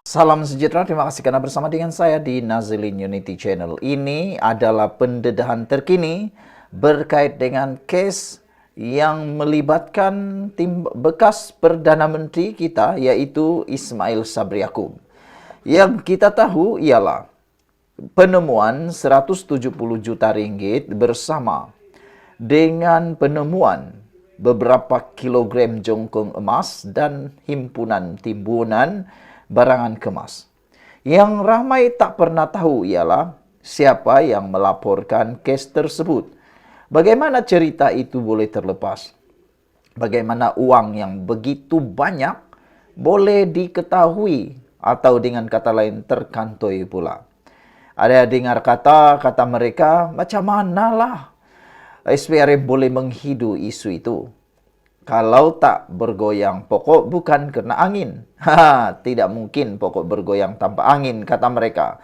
Salam sejahtera, terima kasih karena bersama dengan saya di Nazilin Unity Channel. Ini adalah pendedahan terkini berkait dengan kes yang melibatkan tim bekas Perdana Menteri kita, yaitu Ismail Sabri Yaakob. Yang kita tahu ialah penemuan 170 juta ringgit bersama dengan penemuan beberapa kilogram jongkong emas dan himpunan timbunan barangan kemas. Yang ramai tak pernah tahu ialah siapa yang melaporkan kes tersebut. Bagaimana cerita itu boleh terlepas? Bagaimana uang yang begitu banyak boleh diketahui atau dengan kata lain terkantoi pula. Ada dengar kata mereka, macam manalah SPRM boleh menghidu isu itu. Kalau tak bergoyang pokok bukan kena angin. Tidak mungkin pokok bergoyang tanpa angin, kata mereka.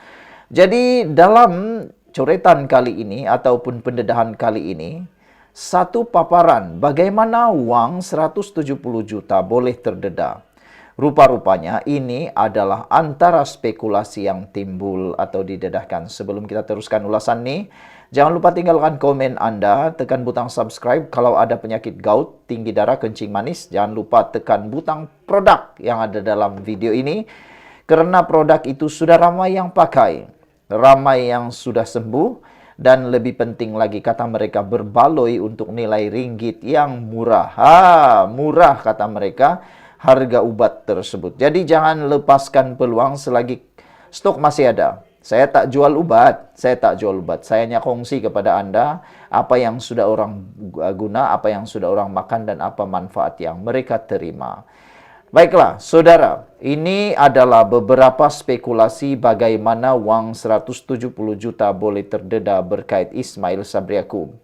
Jadi dalam coretan kali ini ataupun pendedahan kali ini, satu paparan bagaimana wang 170 juta boleh terdedah. Rupa-rupanya ini adalah antara spekulasi yang timbul atau didedahkan. Sebelum kita teruskan ulasan ini, jangan lupa tinggalkan komen Anda, tekan butang subscribe. Kalau ada penyakit gout, tinggi darah, kencing manis, jangan lupa tekan butang produk yang ada dalam video ini. Karena produk itu sudah ramai yang pakai, ramai yang sudah sembuh, dan lebih penting lagi kata mereka berbaloi untuk nilai ringgit yang murah. Murah kata mereka harga ubat tersebut. Jadi jangan lepaskan peluang selagi stok masih ada. Saya tak jual ubat, Saya hanya kongsi kepada Anda apa yang sudah orang guna, apa yang sudah orang makan, dan apa manfaat yang mereka terima. Baiklah, saudara, ini adalah beberapa spekulasi bagaimana wang 170 juta boleh terdedah berkait Ismail Sabri Yaakob.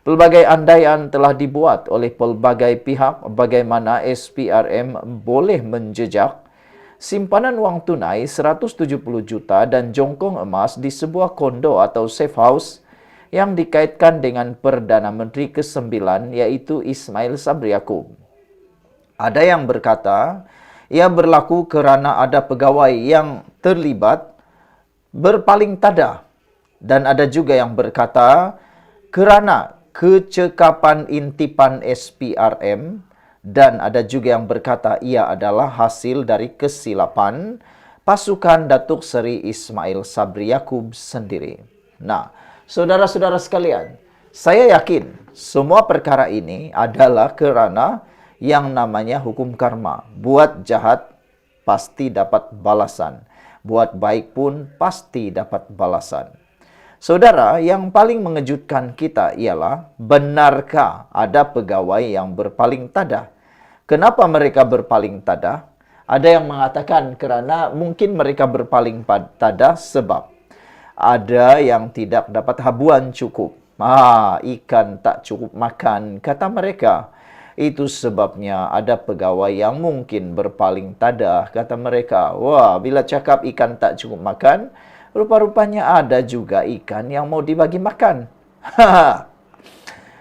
Pelbagai andaian telah dibuat oleh pelbagai pihak bagaimana SPRM boleh menjejak simpanan wang tunai 170 juta dan jongkong emas di sebuah kondo atau safe house yang dikaitkan dengan Perdana Menteri ke-9 yaitu Ismail Sabri Yaakob. Ada yang berkata, ia berlaku kerana ada pegawai yang terlibat berpaling tada. Dan ada juga yang berkata, kerana kecekapan intipan SPRM, dan ada juga yang berkata ia adalah hasil dari kesilapan pasukan Datuk Seri Ismail Sabri Yaakob sendiri. Nah, saudara-saudara sekalian, saya yakin semua perkara ini adalah kerana yang namanya hukum karma. Buat jahat pasti dapat balasan. Buat baik pun pasti dapat balasan. Saudara, yang paling mengejutkan kita ialah, benarkah ada pegawai yang berpaling tada? Kenapa mereka berpaling tada? Ada yang mengatakan kerana mungkin mereka berpaling tada sebab ada yang tidak dapat habuan cukup. Ikan tak cukup makan, kata mereka. Itu sebabnya ada pegawai yang mungkin berpaling tada, kata mereka. Wah, bila cakap ikan tak cukup makan, rupa-rupanya ada juga ikan yang mau dibagi makan.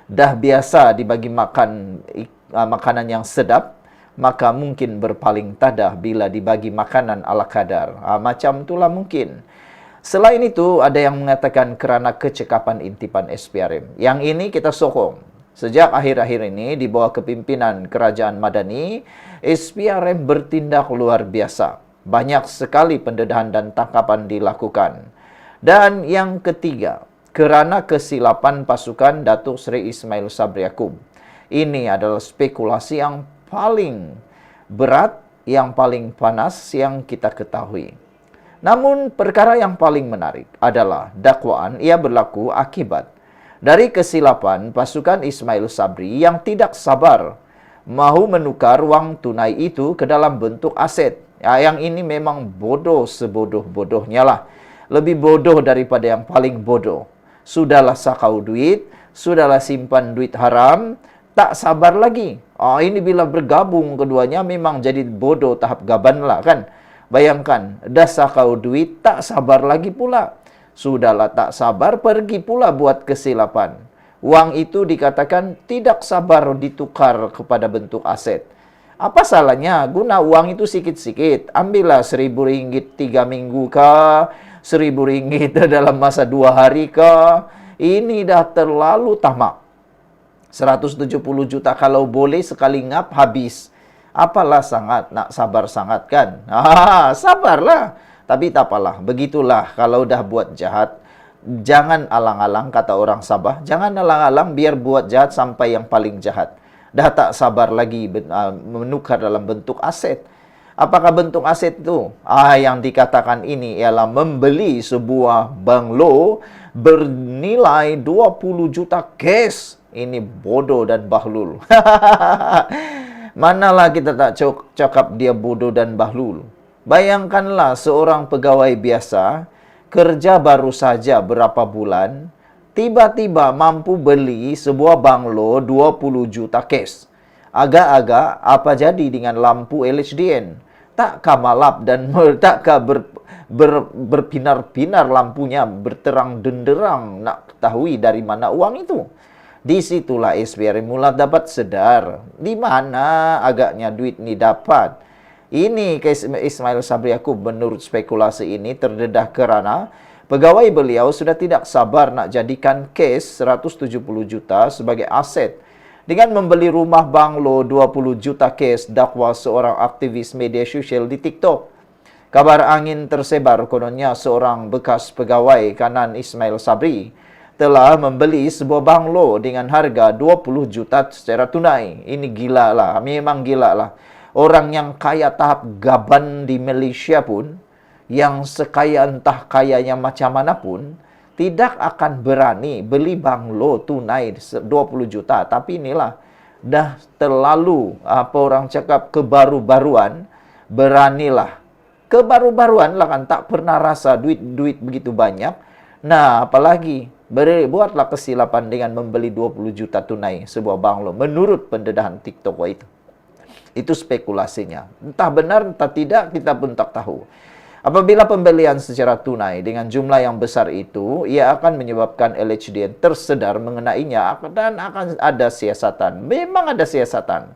Dah biasa dibagi makan makanan yang sedap, maka mungkin berpaling tadah bila dibagi makanan ala kadar. Macam itulah mungkin. Selain itu, ada yang mengatakan kerana kecekapan intipan SPRM. Yang ini kita sokong. Sejak akhir-akhir ini, di bawah kepimpinan Kerajaan Madani, SPRM bertindak luar biasa. Banyak sekali pendedahan dan tangkapan dilakukan. Dan yang ketiga, kerana kesilapan pasukan Datuk Seri Ismail Sabri Yaakob. Ini adalah spekulasi yang paling berat, yang paling panas yang kita ketahui. Namun perkara yang paling menarik adalah dakwaan ia berlaku akibat dari kesilapan pasukan Ismail Sabri yang tidak sabar mahu menukar wang tunai itu ke dalam bentuk aset. Yang ini memang bodoh sebodoh-bodohnya lah. Lebih bodoh daripada yang paling bodoh. Sudahlah sakau duit, sudahlah simpan duit haram, tak sabar lagi. Ini bila bergabung keduanya memang jadi bodoh tahap gaban lah kan. Bayangkan, dah sakau duit, tak sabar lagi pula. Sudahlah tak sabar, pergi pula buat kesilapan. Wang itu dikatakan tidak sabar ditukar kepada bentuk aset. Apa salahnya? Guna uang itu sikit-sikit. Ambillah RM1.000 3 minggu kah? RM1.000 dalam masa 2 hari kah? Ini dah terlalu tamak. 170 juta kalau boleh sekali ngap habis. Apalah sangat, nak sabar sangat kan? Sabarlah. Tapi tak apalah, begitulah kalau dah buat jahat. Jangan alang-alang, kata orang Sabah. Jangan alang-alang biar buat jahat sampai yang paling jahat. Dah tak sabar lagi menukar dalam bentuk aset. Apakah bentuk aset itu? Yang dikatakan ini ialah membeli sebuah banglo bernilai 20 juta cash. Ini bodoh dan bahlul. Manalah kita tak cakap dia bodoh dan bahlul. Bayangkanlah seorang pegawai biasa, kerja baru saja berapa bulan, tiba-tiba mampu beli sebuah banglo 20 juta cash. Agak-agak apa jadi dengan lampu LHDN? Takkah malap dan takkah berpinar-pinar lampunya, berterang denderang, nak ketahui dari mana uang itu? Disitulah SPRI mula dapat sedar, di mana agaknya duit ini dapat. Ini kes Ismail Sabri Yaakob menurut spekulasi ini terdedah kerana pegawai beliau sudah tidak sabar nak jadikan kes 170 juta sebagai aset. Dengan membeli rumah banglo 20 juta kes, dakwa seorang aktivis media sosial di TikTok. Kabar angin tersebar kononnya seorang bekas pegawai kanan Ismail Sabri telah membeli sebuah banglo dengan harga 20 juta secara tunai. Ini gila lah, memang gila lah. Orang yang kaya tahap gaban di Malaysia pun, yang sekaya entah kayanya macam mana pun, tidak akan berani beli banglo tunai 20 juta. Tapi inilah, dah terlalu, apa orang cakap, kebaru-baruan, beranilah. Kebaru-baruan lah kan, tak pernah rasa duit begitu banyak. Nah, apalagi, buatlah kesilapan dengan membeli 20 juta tunai sebuah banglo menurut pendedahan TikTok itu. Itu spekulasinya. Entah benar, entah tidak, kita pun tak tahu. Apabila pembelian secara tunai dengan jumlah yang besar itu, ia akan menyebabkan LHDN tersedar mengenainya dan akan ada siasatan. Memang ada siasatan.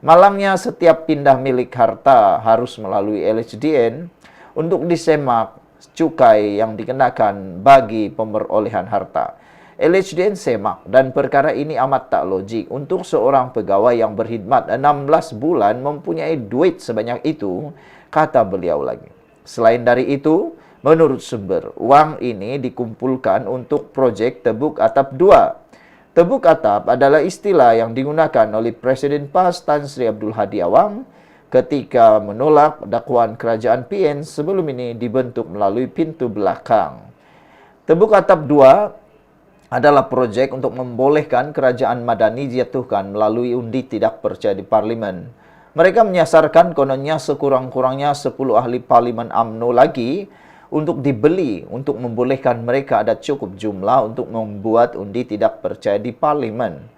Malangnya setiap pindah milik harta harus melalui LHDN untuk disemak cukai yang dikenakan bagi pemerolehan harta. LHDN semak dan perkara ini amat tak logik untuk seorang pegawai yang berkhidmat 16 bulan mempunyai duit sebanyak itu, kata beliau lagi. Selain dari itu, menurut sumber, uang ini dikumpulkan untuk projek Tebuk Atap 2. Tebuk Atap adalah istilah yang digunakan oleh Presiden PAS Tan Sri Abdul Hadi Awang ketika menolak dakwaan kerajaan PN sebelum ini dibentuk melalui pintu belakang. Tebuk Atap 2 adalah projek untuk membolehkan kerajaan Madani dijatuhkan melalui undi tidak percaya di Parlimen. Mereka menyasarkan kononnya sekurang-kurangnya 10 ahli Parlimen UMNO lagi untuk dibeli, untuk membolehkan mereka ada cukup jumlah untuk membuat undi tidak percaya di Parlimen.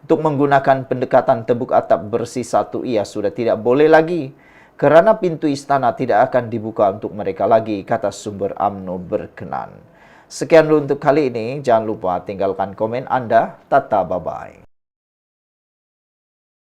Untuk menggunakan pendekatan tebuk atap bersih satu ia sudah tidak boleh lagi, kerana pintu istana tidak akan dibuka untuk mereka lagi, kata sumber UMNO berkenan. Sekian dulu untuk kali ini. Jangan lupa tinggalkan komen Anda. Tata, bye-bye.